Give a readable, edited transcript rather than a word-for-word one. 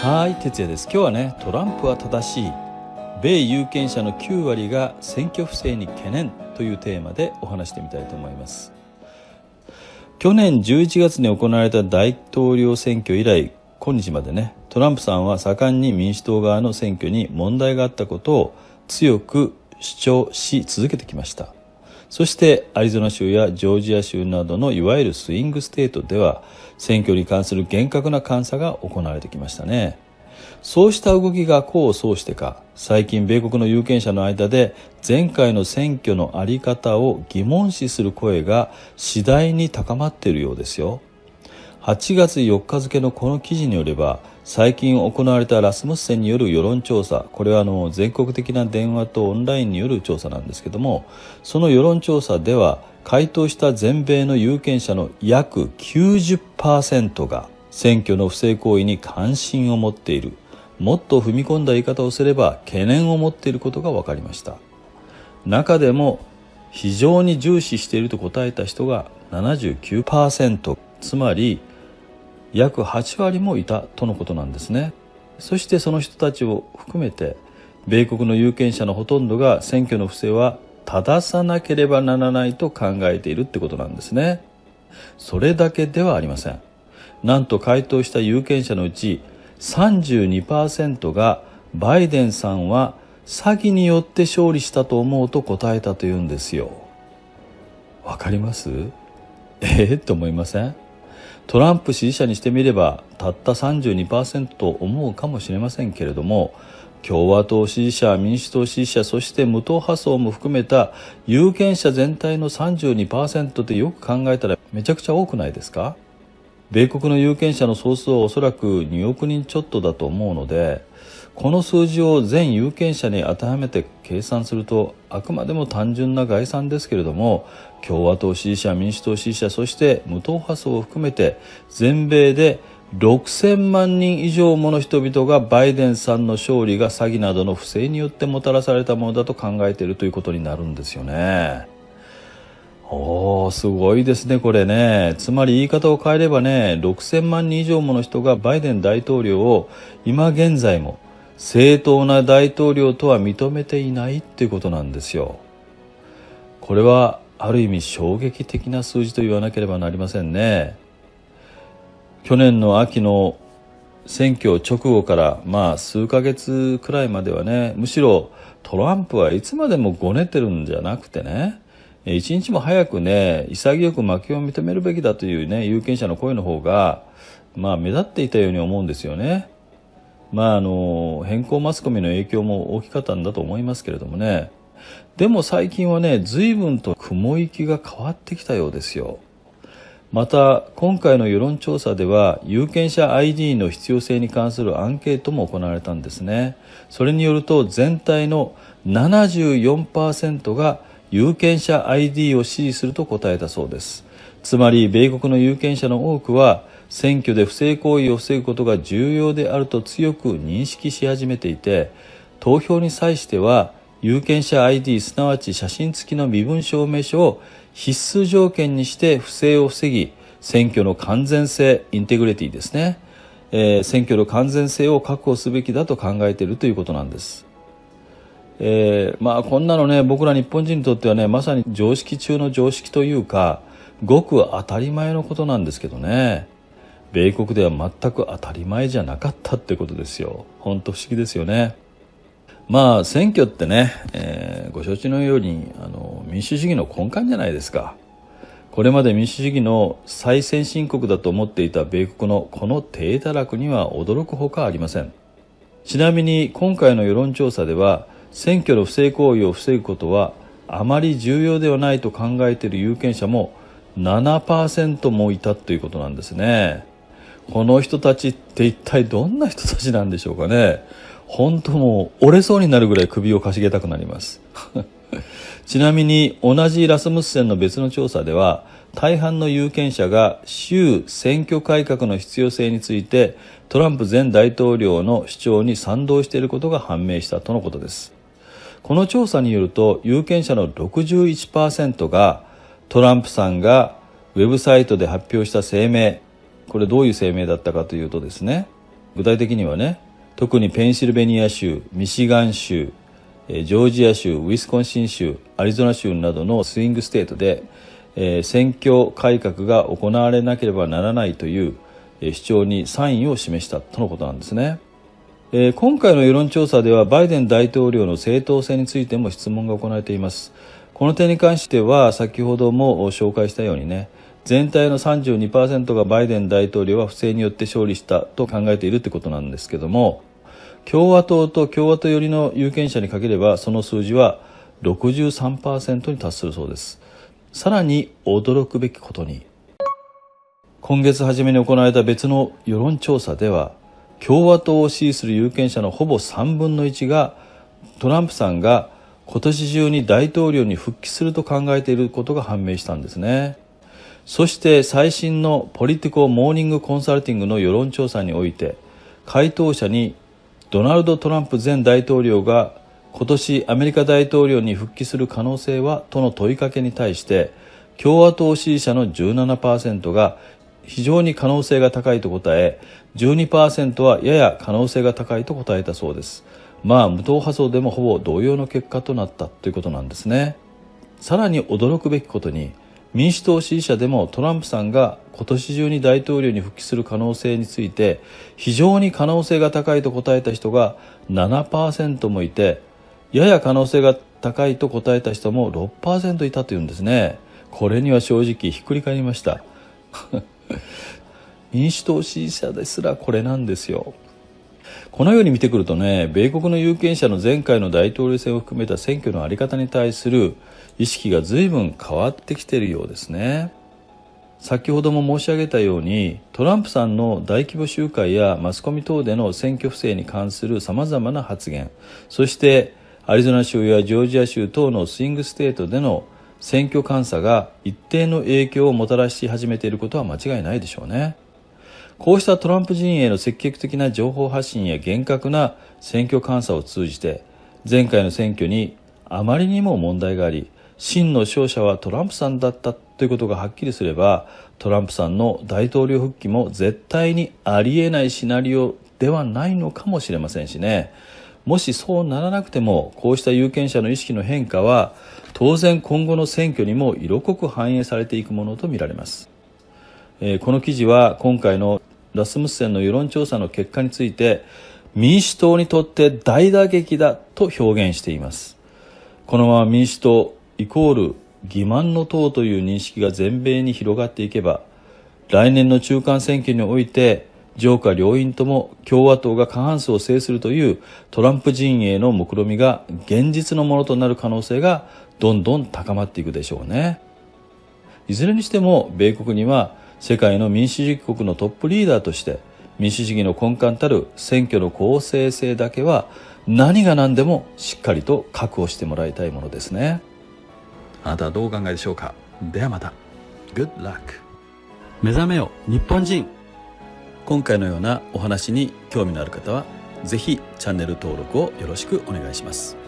はい、哲也です。今日はね、トランプは正しい、米有権者の9割が選挙不正に懸念というテーマでお話してみたいと思います。去年11月に行われた大統領選挙以来、今日までね、トランプさんは盛んに民主党側の選挙に問題があったことを強く主張し続けてきました。そしてアリゾナ州やジョージア州などのいわゆるスイングステートでは選挙に関する厳格な監査が行われてきましたね。そうした動きが功を奏してか、最近米国の有権者の間で前回の選挙の在り方を疑問視する声が次第に高まっているようですよ。8月4日付のこの記事によれば、最近行われたラスムッセンによる世論調査、これは全国的な電話とオンラインによる調査なんですけども、その世論調査では回答した全米の有権者の約 90% が選挙の不正行為に関心を持っている、もっと踏み込んだ言い方をすれば懸念を持っていることが分かりました。中でも非常に重視していると答えた人が 79%、つまり約8割もいたとのことなんですね。そしてその人たちを含めて米国の有権者のほとんどが選挙の不正は正さなければならないと考えているってことなんですね。それだけではありません。なんと回答した有権者のうち 32% がバイデンさんは詐欺によって勝利したと思うと答えたというんですよ。わかります？と思いません？トランプ支持者にしてみればたった 32% と思うかもしれませんけれども、共和党支持者、民主党支持者、そして無党派層も含めた有権者全体の 32% ってよく考えたらめちゃくちゃ多くないですか？米国の有権者の総数はおそらく2億人ちょっとだと思うので、この数字を全有権者に当てはめて計算するとあくまでも単純な概算ですけれども、共和党支持者、民主党支持者、そして無党派層を含めて全米で6000万人以上もの人々がバイデンさんの勝利が詐欺などの不正によってもたらされたものだと考えているということになるんですよね。すごいですね、これね。つまり言い方を変えればね、6000万人以上もの人がバイデン大統領を今現在も正当な大統領とは認めていないっていうことなんですよ。これはある意味衝撃的な数字と言わなければなりませんね。去年の秋の選挙直後から数ヶ月くらいまではね、むしろトランプはいつまでもごねてるんじゃなくてね、一日も早くね、潔く負けを認めるべきだというね、有権者の声の方が目立っていたように思うんですよね。変更マスコミの影響も大きかったんだと思いますけれどもね。でも最近はね、随分と雲行きが変わってきたようですよ。また今回の世論調査では有権者 ID の必要性に関するアンケートも行われたんですね。それによると全体の 74% が有権者 ID を支持すると答えたそうです。つまり米国の有権者の多くは選挙で不正行為を防ぐことが重要であると強く認識し始めていて、投票に際しては有権者 ID すなわち写真付きの身分証明書を必須条件にして不正を防ぎ、選挙の完全性、インテグリティですね、選挙の完全性を確保すべきだと考えているということなんです。こんなのね、僕ら日本人にとってはね、まさに常識中の常識というか、ごく当たり前のことなんですけどね。米国では全く当たり前じゃなかったってことですよ。本当不思議ですよね。選挙ってね、ご承知のように民主主義の根幹じゃないですか。これまで民主主義の最先進国だと思っていた米国のこの低たらくには驚くほかありません。ちなみに今回の世論調査では、選挙の不正行為を防ぐことはあまり重要ではないと考えている有権者も 7% もいたということなんですね。この人たちって一体どんな人たちなんでしょうかね。本当もう折れそうになるぐらい首をかしげたくなりますちなみに同じラスムッセンの別の調査では、大半の有権者が州選挙改革の必要性についてトランプ前大統領の主張に賛同していることが判明したとのことです。この調査によると、有権者の 61% がトランプさんがウェブサイトで発表した声明、これどういう声明だったかというとですね、具体的にはね、特にペンシルベニア州、ミシガン州、ジョージア州、ウィスコンシン州、アリゾナ州などのスイングステートで、選挙改革が行われなければならないという主張にサインを示したとのことなんですね。今回の世論調査ではバイデン大統領の正当性についても質問が行われています。この点に関しては先ほども紹介したようにね、全体の 32% がバイデン大統領は不正によって勝利したと考えているってことなんですけども、共和党と共和党寄りの有権者にかければその数字は 63% に達するそうです。さらに驚くべきことに、今月初めに行われた別の世論調査では、共和党を支持する有権者のほぼ3分の1がトランプさんが今年中に大統領に復帰すると考えていることが判明したんですね。そして最新のポリティコ・モーニング・コンサルティングの世論調査において、回答者にドナルド・トランプ前大統領が今年アメリカ大統領に復帰する可能性はとの問いかけに対して、共和党支持者の 17% が非常に可能性が高いと答え、12% はやや可能性が高いと答えたそうです。無党派層でもほぼ同様の結果となったということなんですね。さらに驚くべきことに、民主党支持者でもトランプさんが今年中に大統領に復帰する可能性について非常に可能性が高いと答えた人が 7% もいて、やや可能性が高いと答えた人も 6% いたというんですね。これには正直ひっくり返りました民主党支持者ですらこれなんですよ。このように見てくるとね、米国の有権者の前回の大統領選を含めた選挙の在り方に対する意識が随分変わってきているようですね。先ほども申し上げたように、トランプさんの大規模集会やマスコミ等での選挙不正に関する様々な発言、そしてアリゾナ州やジョージア州等のスイングステートでの選挙監査が一定の影響をもたらし始めていることは間違いないでしょうね。こうしたトランプ陣営の積極的な情報発信や厳格な選挙監査を通じて、前回の選挙にあまりにも問題があり、真の勝者はトランプさんだったということがはっきりすれば、トランプさんの大統領復帰も絶対にありえないシナリオではないのかもしれませんしね。もしそうならなくても、こうした有権者の意識の変化は当然今後の選挙にも色濃く反映されていくものとみられます。この記事は今回のラスムッセンの世論調査の結果について、民主党にとって大打撃だと表現しています。このまま民主党イコール欺瞞の党という認識が全米に広がっていけば、来年の中間選挙において上下両院とも共和党が過半数を制するというトランプ陣営の目論みが現実のものとなる可能性がどんどん高まっていくでしょうね。いずれにしても米国には世界の民主主義国のトップリーダーとして民主主義の根幹たる選挙の公正性だけは何が何でもしっかりと確保してもらいたいものですね。あなたはどうお考えでしょうか。ではまた。Good luck。目覚めよ日本人。今回のようなお話に興味のある方はぜひチャンネル登録をよろしくお願いします。